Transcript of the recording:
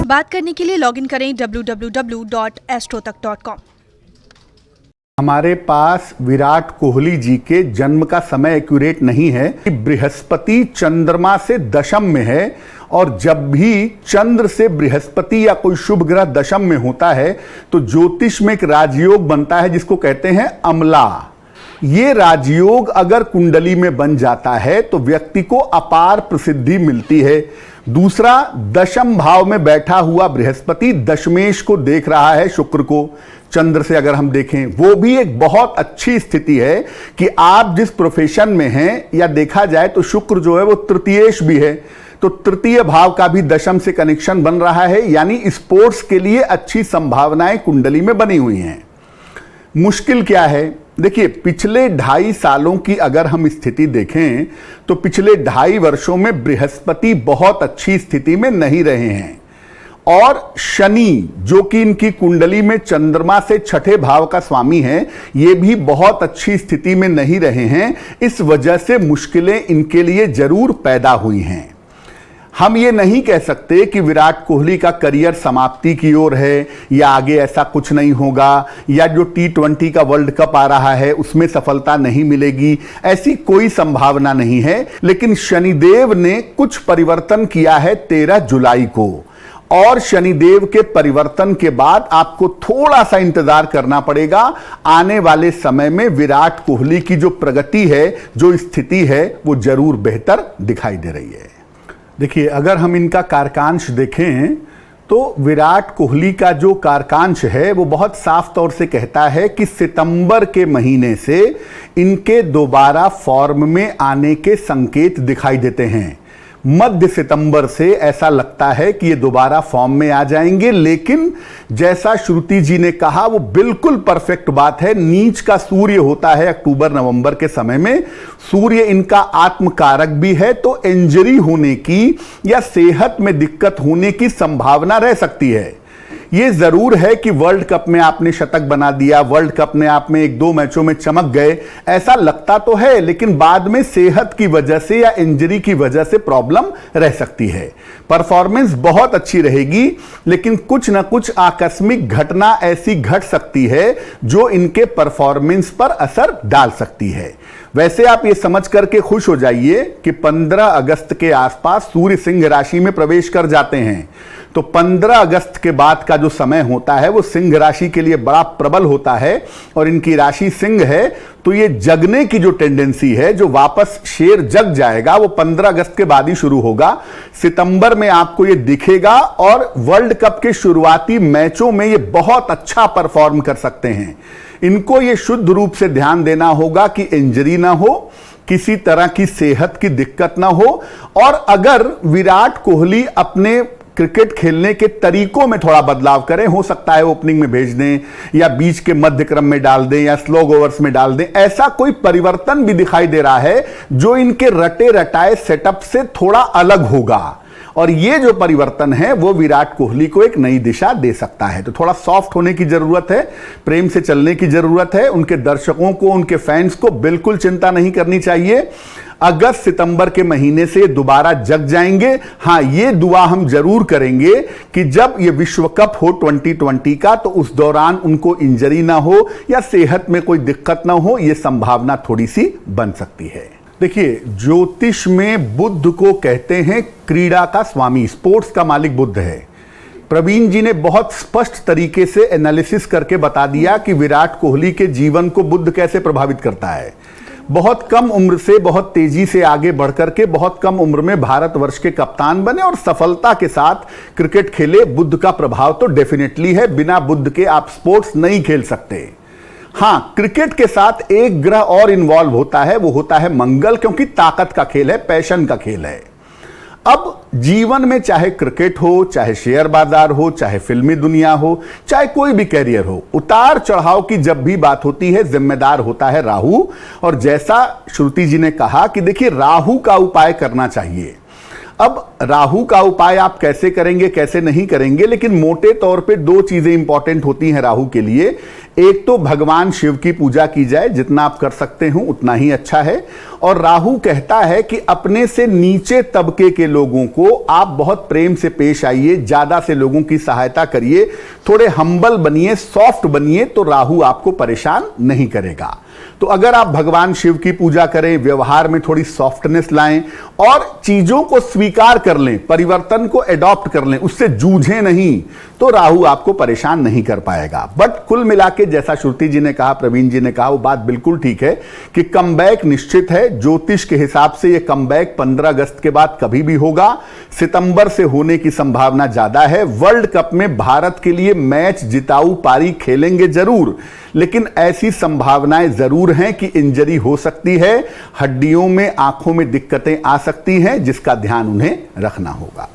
बात करने के लिए लॉगिन करें www.astrotak.com। हमारे पास विराट कोहली जी के जन्म का समय एक्यूरेट नहीं है। बृहस्पति चंद्रमा से दशम में है और जब भी चंद्र से बृहस्पति या कोई शुभ ग्रह दशम में होता है तो ज्योतिष में एक राजयोग बनता है जिसको कहते हैं अमला। ये राजयोग अगर कुंडली में बन जाता है तो व्यक्ति को अपार प्रसिद्धि मिलती है। दूसरा, दशम भाव में बैठा हुआ बृहस्पति दशमेश को देख रहा है, शुक्र को। चंद्र से अगर हम देखें वो भी एक बहुत अच्छी स्थिति है कि आप जिस प्रोफेशन में हैं, या देखा जाए तो शुक्र जो है वो तृतीयेश भी है, तो तृतीय भाव का भी दशम से कनेक्शन बन रहा है, यानी स्पोर्ट्स के लिए अच्छी संभावनाएं कुंडली में बनी हुई हैं। मुश्किल क्या है? देखिए, पिछले 2.5 सालों की अगर हम स्थिति देखें तो पिछले 2.5 वर्षों में बृहस्पति बहुत अच्छी स्थिति में नहीं रहे हैं और शनि जो कि इनकी कुंडली में चंद्रमा से छठे भाव का स्वामी है, ये भी बहुत अच्छी स्थिति में नहीं रहे हैं। इस वजह से मुश्किलें इनके लिए जरूर पैदा हुई हैं। हम ये नहीं कह सकते कि विराट कोहली का करियर समाप्ति की ओर है या आगे ऐसा कुछ नहीं होगा, या जो T20 का वर्ल्ड कप आ रहा है उसमें सफलता नहीं मिलेगी, ऐसी कोई संभावना नहीं है। लेकिन शनिदेव ने कुछ परिवर्तन किया है 13 जुलाई को, और शनिदेव के परिवर्तन के बाद आपको थोड़ा सा इंतजार करना पड़ेगा। आने वाले समय में विराट कोहली की जो प्रगति है, जो स्थिति है, वो जरूर बेहतर दिखाई दे रही है। देखिए, अगर हम इनका कारकांश देखें तो विराट कोहली का जो कारकांश है वो बहुत साफ तौर से कहता है कि सितंबर के महीने से इनके दोबारा फॉर्म में आने के संकेत दिखाई देते हैं। मध्य सितंबर से ऐसा लगता है कि ये दोबारा फॉर्म में आ जाएंगे, लेकिन जैसा श्रुति जी ने कहा वो बिल्कुल परफेक्ट बात है। नीच का सूर्य होता है अक्टूबर नवंबर के समय में, सूर्य इनका आत्मकारक भी है, तो इंजरी होने की या सेहत में दिक्कत होने की संभावना रह सकती है। ये जरूर है कि वर्ल्ड कप में आपने शतक बना दिया, वर्ल्ड कप में आप में 1-2 मैचों में चमक गए, ऐसा लगता तो है, लेकिन बाद में सेहत की वजह से या इंजरी की वजह से प्रॉब्लम रह सकती है। परफॉर्मेंस बहुत अच्छी रहेगी, लेकिन कुछ ना कुछ आकस्मिक घटना ऐसी घट सकती है जो इनके परफॉर्मेंस पर असर डाल सकती है। वैसे आप ये समझ करके खुश हो जाइए कि 15 अगस्त के आसपास सूर्य सिंह राशि में प्रवेश कर जाते हैं, तो 15 अगस्त के बाद का जो समय होता है वो सिंह राशि के लिए बड़ा प्रबल होता है, और इनकी राशि सिंह है तो ये जगने की जो टेंडेंसी है, जो वापस शेर जग जाएगा, वो 15 अगस्त के बाद ही शुरू होगा। सितंबर में आपको ये दिखेगा और वर्ल्ड कप के शुरुआती मैचों में ये बहुत अच्छा परफॉर्म कर सकते हैं। इनको ये शुद्ध रूप से ध्यान देना होगा कि इंजरी ना हो, किसी तरह की सेहत की दिक्कत ना हो, और अगर विराट कोहली अपने क्रिकेट खेलने के तरीकों में थोड़ा बदलाव करें, हो सकता है ओपनिंग में भेज दें या बीच के मध्य क्रम में डाल दें या स्लो ओवर्स में डाल दें, ऐसा कोई परिवर्तन भी दिखाई दे रहा है जो इनके रटे रटाए सेटअप से थोड़ा अलग होगा, और ये जो परिवर्तन है वो विराट कोहली को एक नई दिशा दे सकता है। तो थोड़ा सॉफ्ट होने की जरूरत है, प्रेम से चलने की जरूरत है। उनके दर्शकों को, उनके फैंस को बिल्कुल चिंता नहीं करनी चाहिए। अगस्त सितंबर के महीने से दोबारा जग जाएंगे। हां, ये दुआ हम जरूर करेंगे कि जब ये विश्व कप हो 2020 का, तो उस दौरान उनको इंजरी ना हो या सेहत में कोई दिक्कत ना हो, ये संभावना थोड़ी सी बन सकती है। देखिए, ज्योतिष में बुध को कहते हैं क्रीड़ा का स्वामी, स्पोर्ट्स का मालिक बुध है। प्रवीण जी ने बहुत स्पष्ट तरीके से एनालिसिस करके बता दिया कि विराट कोहली के जीवन को बुध कैसे प्रभावित करता है। बहुत कम उम्र से बहुत तेजी से आगे बढ़कर के बहुत कम उम्र में भारतवर्ष के कप्तान बने और सफलता के साथ क्रिकेट खेले। बुध का प्रभाव तो डेफिनेटली है, बिना बुध के आप स्पोर्ट्स नहीं खेल सकते। हां, क्रिकेट के साथ एक ग्रह और इन्वॉल्व होता है, वो होता है मंगल, क्योंकि ताकत का खेल है, पैशन का खेल है। अब जीवन में चाहे क्रिकेट हो, चाहे शेयर बाजार हो, चाहे फिल्मी दुनिया हो, चाहे कोई भी कैरियर हो, उतार चढ़ाव की जब भी बात होती है, जिम्मेदार होता है राहु। और जैसा श्रुति जी ने कहा कि देखिए, राहु का उपाय करना चाहिए। अब राहु का उपाय आप कैसे करेंगे, कैसे नहीं करेंगे, लेकिन मोटे तौर पे 2 चीजें इंपॉर्टेंट होती हैं राहु के लिए। एक तो भगवान शिव की पूजा की जाए, जितना आप कर सकते हो उतना ही अच्छा है। और राहु कहता है कि अपने से नीचे तबके के लोगों को आप बहुत प्रेम से पेश आइए, ज्यादा से लोगों की सहायता करिए, थोड़े हम्बल बनिए, सॉफ्ट बनिए, तो राहु आपको परेशान नहीं करेगा। तो अगर आप भगवान शिव की पूजा करें, व्यवहार में थोड़ी सॉफ्टनेस लाएं और चीजों को स्वीकार कर लें, परिवर्तन को एडॉप्ट कर लें, उससे जूझें नहीं, तो राहु आपको परेशान नहीं कर पाएगा। बट कुल मिला के जैसा श्रुति जी ने कहा, प्रवीण जी ने कहा, वो बात बिल्कुल ठीक है कि कमबैक निश्चित है। ज्योतिष के हिसाब से ये कमबैक 15 अगस्त के बाद कभी भी होगा, सितंबर से होने की संभावना ज्यादा है। वर्ल्ड कप में भारत के लिए मैच जिताऊ पारी खेलेंगे जरूर, लेकिन ऐसी संभावनाएं जरूर हैं कि इंजरी हो सकती है, हड्डियों में, आंखों में दिक्कतें आ सकती हैं, जिसका ध्यान उन्हें रखना होगा।